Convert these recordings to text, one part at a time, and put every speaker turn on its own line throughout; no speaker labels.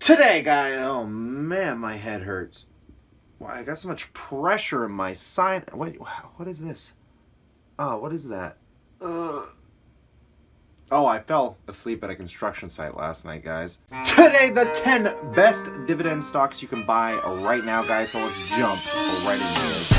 Today, guys, oh man, my head hurts. Why, I got so much pressure in my sign. Wait, what is this? Oh, what is that? Oh, I fell asleep at a construction site last night, guys. Today, the 10 best dividend stocks you can buy right now, guys. So let's jump right into it.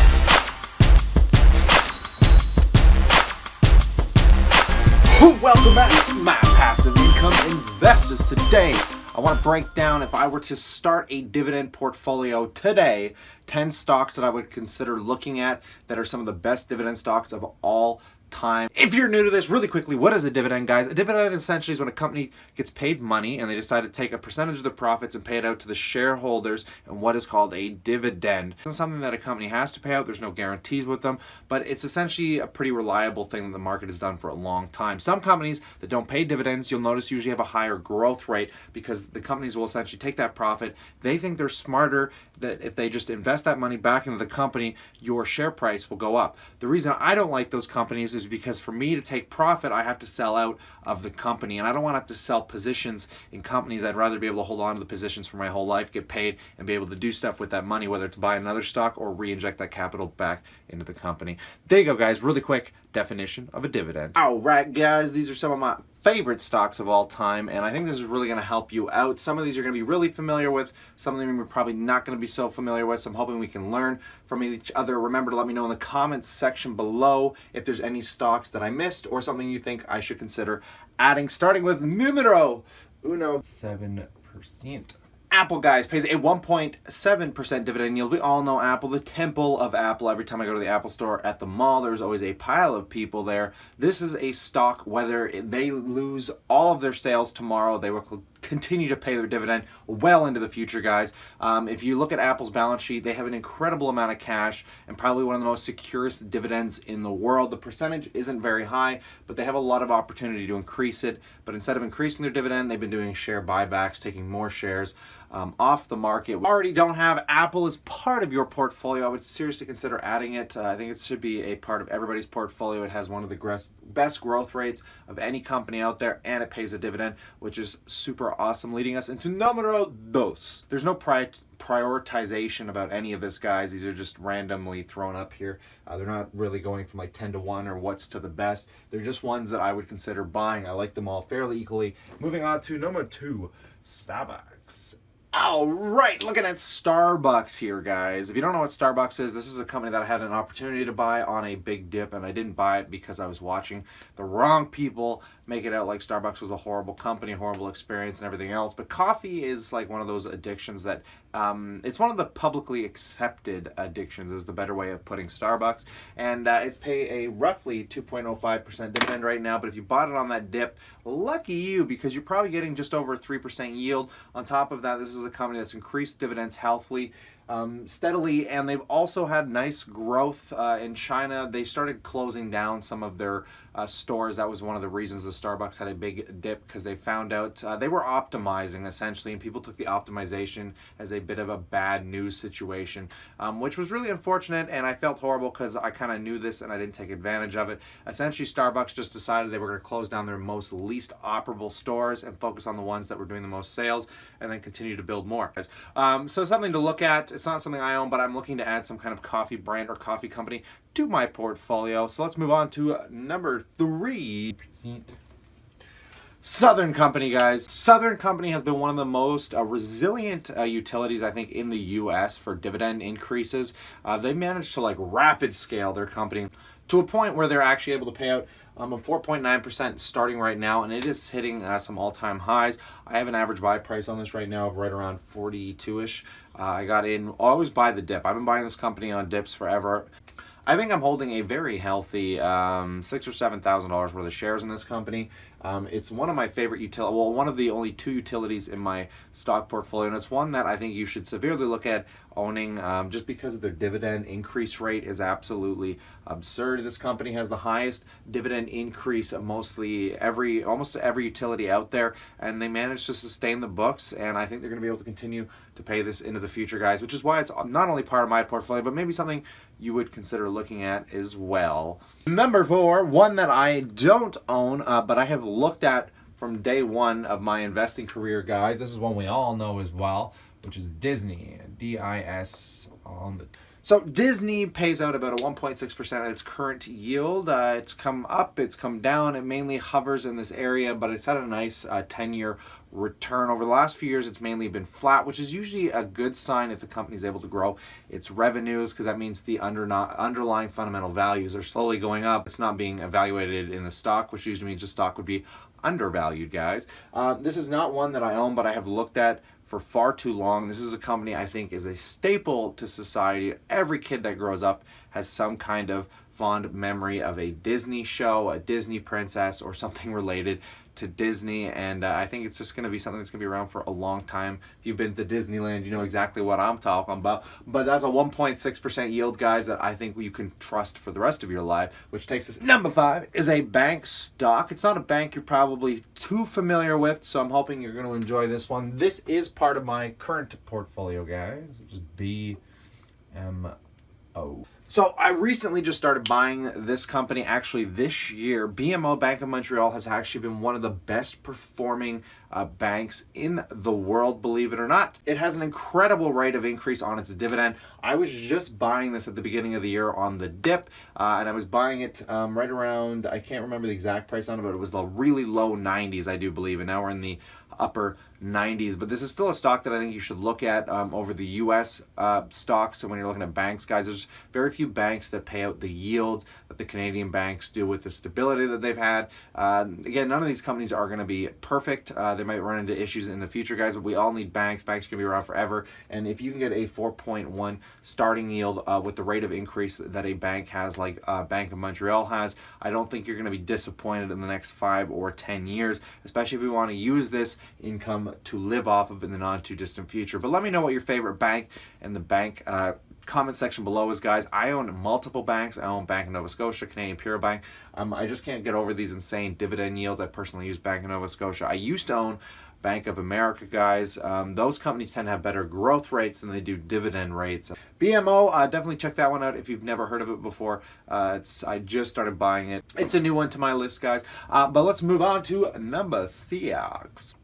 Welcome back to my passive income investors. Today, I want to break down, if I were to start a dividend portfolio today, 10 stocks that I would consider looking at that are some of the best dividend stocks of all time. If you're new to this, really quickly, what is a dividend, guys? A dividend essentially is when a company gets paid money and they decide to take a percentage of the profits and pay it out to the shareholders in what is called a dividend. It's something that a company has to pay out. There's no guarantees with them, but it's essentially a pretty reliable thing that the market has done for a long time. Some companies that don't pay dividends, you'll notice, usually have a higher growth rate because the companies will essentially take that profit. They think they're smarter, that if they just invest that money back into the company, your share price will go up. The reason I don't like those companies is because for me to take profit, I have to sell out of the company, and I don't want to have to sell positions in companies. I'd rather be able to hold on to the positions for my whole life, get paid, and be able to do stuff with that money, whether it's buy another stock or re-inject that capital back into the company. There you go, guys. Really quick definition of a dividend. All right, guys, these are some of my favorite stocks of all time, and I think this is really going to help you out. Some of these you're going to be really familiar with, some of them you're probably not going to be so familiar with, so I'm hoping we can learn from each other. Remember to let me know in the comments section below if there's any stocks that I missed or something you think I should consider adding, starting with numero uno, 7%. Apple, guys, pays a 1.7% dividend yield. We all know Apple, the temple of Apple. Every time I go to the Apple store at the mall, there's always a pile of people there. This is a stock, whether they lose all of their sales tomorrow, they will continue to pay their dividend well into the future, guys. If you look at Apple's balance sheet, they have an incredible amount of cash and probably one of the most securest dividends in the world. The percentage isn't very high, but they have a lot of opportunity to increase it. But instead of increasing their dividend, they've been doing share buybacks, taking more shares off the market. We already don't have Apple as part of your portfolio. I would seriously consider adding it. I think it should be a part of everybody's portfolio. It has one of the best growth rates of any company out there, and it pays a dividend, which is super awesome, leading us into numero dos. There's no prioritization about any of this, guys. These are just randomly thrown up here. They're not really going from like 10 to 1 or what's to the best. They're just ones that I would consider buying. I like them all fairly equally. Moving on to number 2, Starbucks. All right, looking at Starbucks here, guys. If you don't know what Starbucks is, this is a company that I had an opportunity to buy on a big dip, and I didn't buy it because I was watching the wrong people make it out like Starbucks was a horrible company, horrible experience, and everything else. But coffee is like one of those addictions that it's one of the publicly accepted addictions, is the better way of putting Starbucks. And it's pay a roughly 2.05% dividend right now. But if you bought it on that dip, lucky you, because you're probably getting just over a 3% yield. On top of that, this is a company that's increased dividends healthily, steadily, and they've also had nice growth in China. They started closing down some of their stores. That was one of the reasons the Starbucks had a big dip, because they found out they were optimizing essentially, and people took the optimization as a bit of a bad news situation, which was really unfortunate, and I felt horrible because I kind of knew this and I didn't take advantage of it. Essentially, Starbucks just decided they were going to close down their least operable stores and focus on the ones that were doing the most sales, and then continue to build more. So something to look at. It's not something I own, but I'm looking to add some kind of coffee brand or coffee company to my portfolio. So let's move on to number 3. Southern Company, guys. Southern Company has been one of the most resilient utilities, I think, in the U.S. for dividend increases. They managed to rapid scale their company to a point where they're actually able to pay out a 4.9% starting right now, and it is hitting some all-time highs. I have an average buy price on this right now of right around 42-ish. I got in, always buy the dip. I've been buying this company on dips forever. I think I'm holding a very healthy $6,000 or $7,000 worth of shares in this company. It's one of my favorite one of the only 2 utilities in my stock portfolio, and it's one that I think you should severely look at owning, just because their dividend increase rate is absolutely absurd. This company has the highest dividend increase of almost every utility out there, and they managed to sustain the books, and I think they're going to be able to continue to pay this into the future, guys, which is why it's not only part of my portfolio, but maybe something you would consider looking at as well. Number 4, one that I don't own, but I have looked at from day one of my investing career, guys. This is one we all know as well, which is Disney, D-I-S on the... So Disney pays out about a 1.6% at its current yield. It's come up, it's come down. It mainly hovers in this area, but it's had a nice 10-year return. Over the last few years, it's mainly been flat, which is usually a good sign if the company is able to grow its revenues, because that means the underlying fundamental values are slowly going up. It's not being evaluated in the stock, which usually means the stock would be undervalued, guys. This is not one that I own, but I have looked at for far too long. This is a company I think is a staple to society. Every kid that grows up has some kind of fond memory of a Disney show, a Disney princess, or something related to Disney, and I think it's just going to be something that's going to be around for a long time. If you've been to Disneyland, you know exactly what I'm talking about. But that's a 1.6% yield, guys, that I think you can trust for the rest of your life, which takes us number 5 is a bank stock. It's not a bank you're probably too familiar with, so I'm hoping you're going to enjoy this one. This is part of my current portfolio, guys, which is BMO. So I recently just started buying this company actually this year. BMO, Bank of Montreal, has actually been one of the best performing banks in the world, believe it or not. It has an incredible rate of increase on its dividend. I was just buying this at the beginning of the year on the dip, and I was buying it right around, I can't remember the exact price on it, but it was the really low 90s, I do believe, and now we're in the upper 90s. But this is still a stock that I think you should look at over the U.S. Stocks. So when you're looking at banks, guys, there's very few banks that pay out the yields that the Canadian banks do with the stability that they've had. Again, none of these companies are going to be perfect. They might run into issues in the future, guys, but we all need banks. Banks are going to be around forever. And if you can get a 4.1 starting yield with the rate of increase that a bank has, like Bank of Montreal has, I don't think you're going to be disappointed in the next 5 or 10 years, especially if we want to use this income to live off of in the not too distant future. But let me know what your favorite bank and the bank comment section below is, guys. I own multiple banks. I own Bank of Nova Scotia, Canadian Pure Bank. I just can't get over these insane dividend yields. I personally use Bank of Nova Scotia. I used to own Bank of America, guys. Those companies tend to have better growth rates than they do dividend rates. BMO, definitely check that one out if you've never heard of it before. I just started buying it. It's a new one to my list, guys. But let's move on to number 6.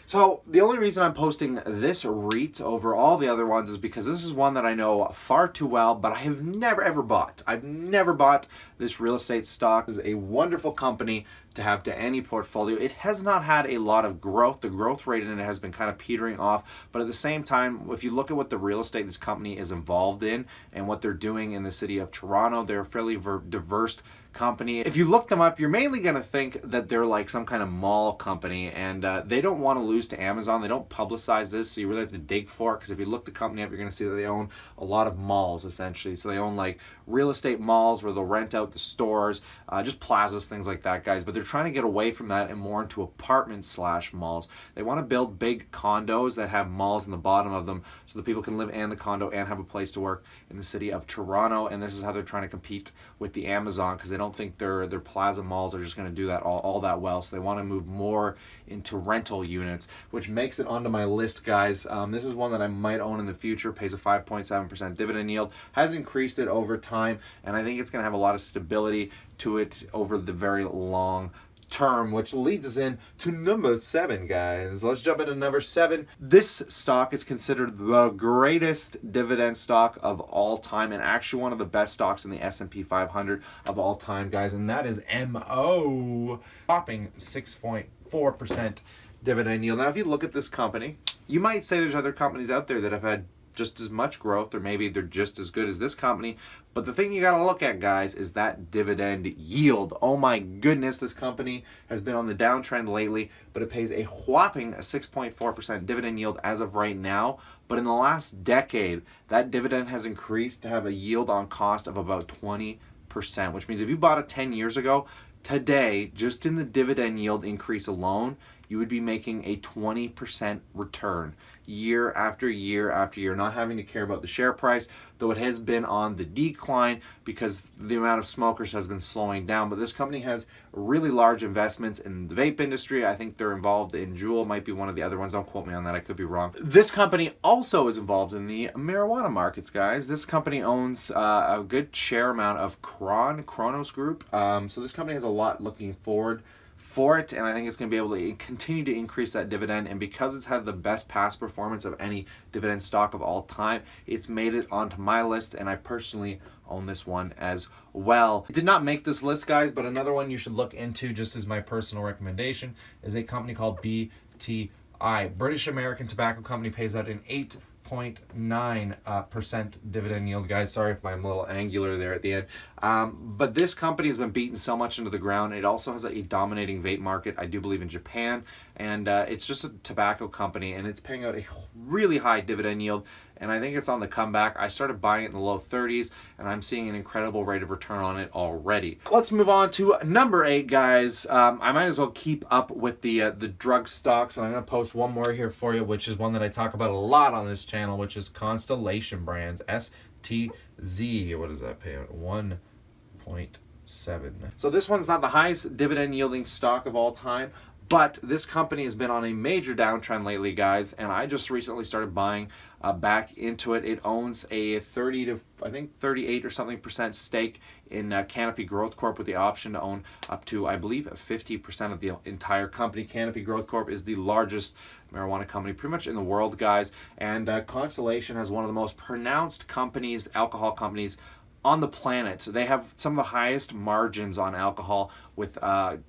So the only reason I'm posting this REIT over all the other ones is because this is one that I know far too well, but I have never ever bought. I've never bought this real estate stock. This is a wonderful company to have to any portfolio. It has not had a lot of growth. The growth rate in it has been kind of petering off, but at the same time, if you look at what the real estate this company is involved in and what they're doing in the city of Toronto, they're a fairly diverse company. If you look them up, you're mainly going to think that they're like some kind of mall company, and they don't want to lose to Amazon. They don't publicize this, so you really have to dig for it, because if you look the company up, you're going to see that they own a lot of malls, essentially. So they own like real estate malls where they'll rent out the stores, just plazas, things like that, guys. But they're trying to get away from that and more into apartments/malls. They want to build big condos that have malls in the bottom of them so that people can live in the condo and have a place to work in the city of Toronto. And this is how they're trying to compete with the Amazon, because they don't think their plaza malls are just going to do that all that well. So they want to move more into rental units, which makes it onto my list, guys. This is one that I might own in the future. Pays a 5.7% dividend yield, has increased it over time, and I think it's going to have a lot of stability to it over the very long term, which leads us in to number 7, guys. Let's jump into number 7. This stock is considered the greatest dividend stock of all time, and actually one of the best stocks in the S&P 500 of all time, guys, and that is MO, topping 6.4% dividend yield. Now, if you look at this company, you might say there's other companies out there that have had just as much growth, or maybe they're just as good as this company. But the thing you got to look at, guys, is that dividend yield. Oh my goodness, this company has been on the downtrend lately, but it pays a whopping 6.4% dividend yield as of right now. But in the last decade, that dividend has increased to have a yield on cost of about 20%, which means if you bought it 10 years ago, today, just in the dividend yield increase alone, you would be making a 20% return year after year after year, not having to care about the share price, though it has been on the decline because the amount of smokers has been slowing down. But this company has really large investments in the vape industry. I think they're involved in Juul, might be one of the other ones. Don't quote me on that, I could be wrong. This company also is involved in the marijuana markets, guys. This company owns a good share amount of Cronos Group. So this company has a lot looking forward for it, and I think it's going to be able to continue to increase that dividend. And because it's had the best past performance of any dividend stock of all time, it's made it onto my list, and I personally own this one as well. I did not make this list, guys, but another one you should look into, just as my personal recommendation, is a company called BTI. British American Tobacco Company pays out an 8.9% dividend yield, guys. Sorry if I'm a little angular there at the end. But this company has been beaten so much into the ground. It also has a dominating vape market, I do believe, in Japan. And it's just a tobacco company, and it's paying out a really high dividend yield. And I think it's on the comeback. I started buying it in the low 30s, and I'm seeing an incredible rate of return on it already. Let's move on to number 8, guys. I might as well keep up with the drug stocks, and I'm going to post one more here for you, which is one that I talk about a lot on this channel, which is Constellation Brands, STZ. What does that pay out? 1.7. So this one's not the highest dividend yielding stock of all time, but this company has been on a major downtrend lately, guys, and I just recently started buying back into it. It owns a 30 to, I think, 38 or something % stake in Canopy Growth Corp, with the option to own up to, I believe, 50% of the entire company. Canopy Growth Corp is the largest marijuana company pretty much in the world, guys, and Constellation has one of the most pronounced companies, alcohol companies, on the planet. They have some of the highest margins on alcohol, with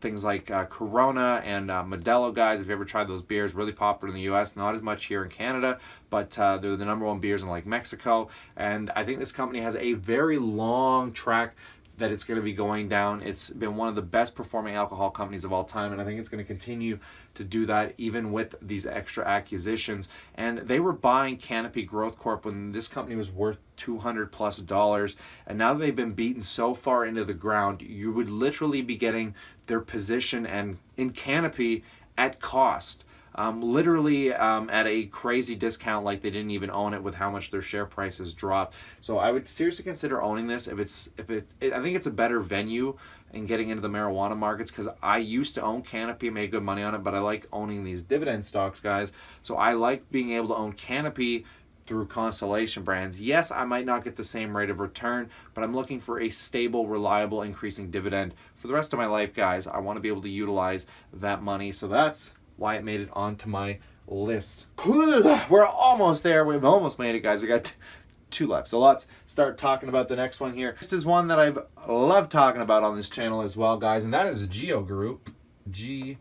things like Corona and Modelo, guys. If you ever tried those beers, really popular in the US, not as much here in Canada, but they're the #1 beers in like Mexico. And I think this company has a very long track that it's going to be going down. It's been one of the best performing alcohol companies of all time, and I think it's going to continue to do that even with these extra acquisitions. And they were buying Canopy Growth Corp when this company was worth $200+, and now that they've been beaten so far into the ground, you would literally be getting their position and in Canopy at cost. Literally at a crazy discount, like they didn't even own it, with how much their share price has dropped. So I would seriously consider owning this I think it's a better venue in getting into the marijuana markets, because I used to own Canopy, made good money on it, but I like owning these dividend stocks, guys. So I like being able to own Canopy through Constellation Brands. Yes, I might not get the same rate of return, but I'm looking for a stable, reliable, increasing dividend for the rest of my life, guys. I want to be able to utilize that money. So that's why it made it onto my list. We're almost there. We've almost made it, guys. We got 2 left. So let's start talking about the next one here. This is one that I've loved talking about on this channel as well, guys, and that is GEO Group. GEO.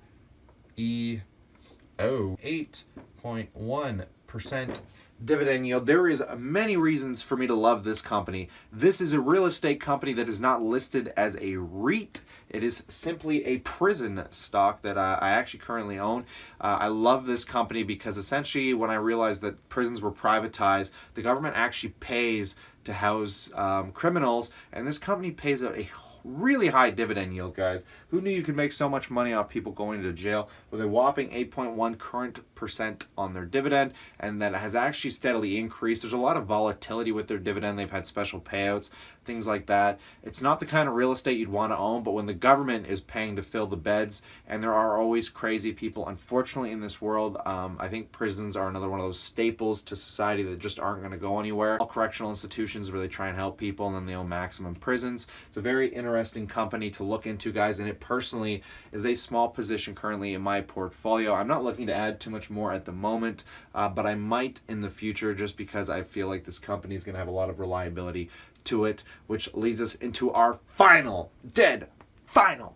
8.1% dividend yield. There is many reasons for me to love this company. This is a real estate company that is not listed as a REIT. It is simply a prison stock that I actually currently own. I love this company because essentially when I realized that prisons were privatized, the government actually pays to house criminals, and this company pays out a really high dividend yield, guys. Who knew you could make so much money off people going to jail, with a whopping 8.1 current % on their dividend, and that has actually steadily increased. There's a lot of volatility with their dividend. They've had special payouts, things like that. It's not the kind of real estate you'd want to own, but when the government is paying to fill the beds, and there are always crazy people, unfortunately, in this world, I think prisons are another one of those staples to society that just aren't going to go anywhere. All correctional institutions really try and help people, and then they own maximum prisons. It's a very interesting company to look into, guys, and it personally is a small position currently in my portfolio. I'm not looking to add too much more at the moment, but I might in the future, just because I feel like this company is going to have a lot of reliability to it, which leads us into our final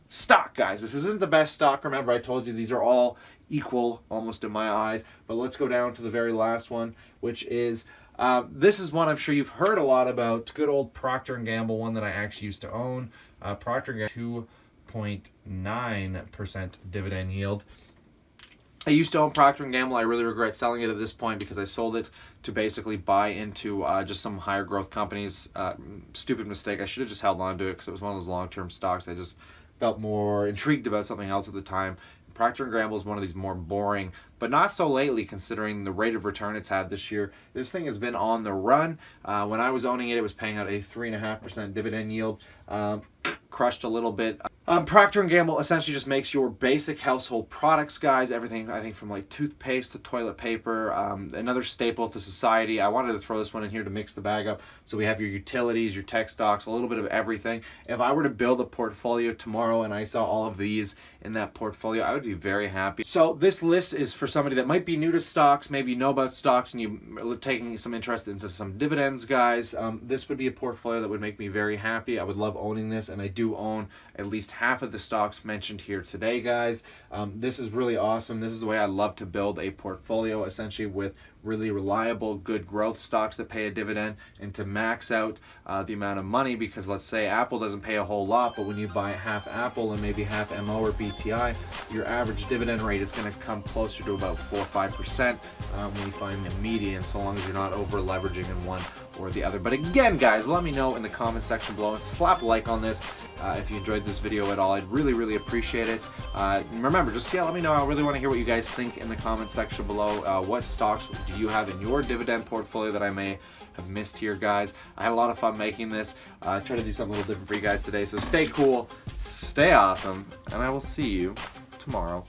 stock, guys. This isn't the best stock. Remember, I told you these are all equal almost in my eyes, but let's go down to the very last one, which is this is one I'm sure you've heard a lot about. Good old Proctor Gamble, one that I actually used to own. Procter Gamble, 2.9% dividend yield. I used to own Procter & Gamble. I really regret selling it at this point because I sold it to basically buy into just some higher growth companies. Stupid mistake. I should have just held on to it because it was one of those long-term stocks. I just felt more intrigued about something else at the time. Procter & Gamble is one of these more boring, but not so lately considering the rate of return it's had this year. This thing has been on the run. When I was owning it, it was paying out a 3.5% dividend yield. Crushed a little bit Procter Gamble essentially just makes your basic household products, guys. Everything, I think, from like toothpaste to toilet paper. Another staple to society. I wanted to throw this one in here to mix the bag up. So we have your utilities, your tech stocks, a little bit of everything. If I were to build a portfolio tomorrow and I saw all of these in that portfolio, I would be very happy. So this list is for somebody that might be new to stocks, maybe you know about stocks and you're taking some interest into some dividends, guys. This would be a portfolio that would make me very happy. I would love owning this, and I do own at least half of the stocks mentioned here today, guys. This is really awesome. This is the way I love to build a portfolio, essentially with really reliable, good growth stocks that pay a dividend, and to max out the amount of money, because let's say Apple doesn't pay a whole lot, but when you buy half Apple and maybe half MO or BTI, your average dividend rate is going to come closer to about 4 or 5% when you find the median, so long as you're not over leveraging in one or the other. But again, guys, let me know in the comment section below, and slap a like on this if you enjoyed this video at all. I'd really appreciate it. Remember, just let me know. I really want to hear what you guys think in the comment section below. What stocks do you have in your dividend portfolio that I may have missed here, guys? I had a lot of fun making this. Try to do something a little different for you guys today. So stay cool, stay awesome, and I will see you tomorrow.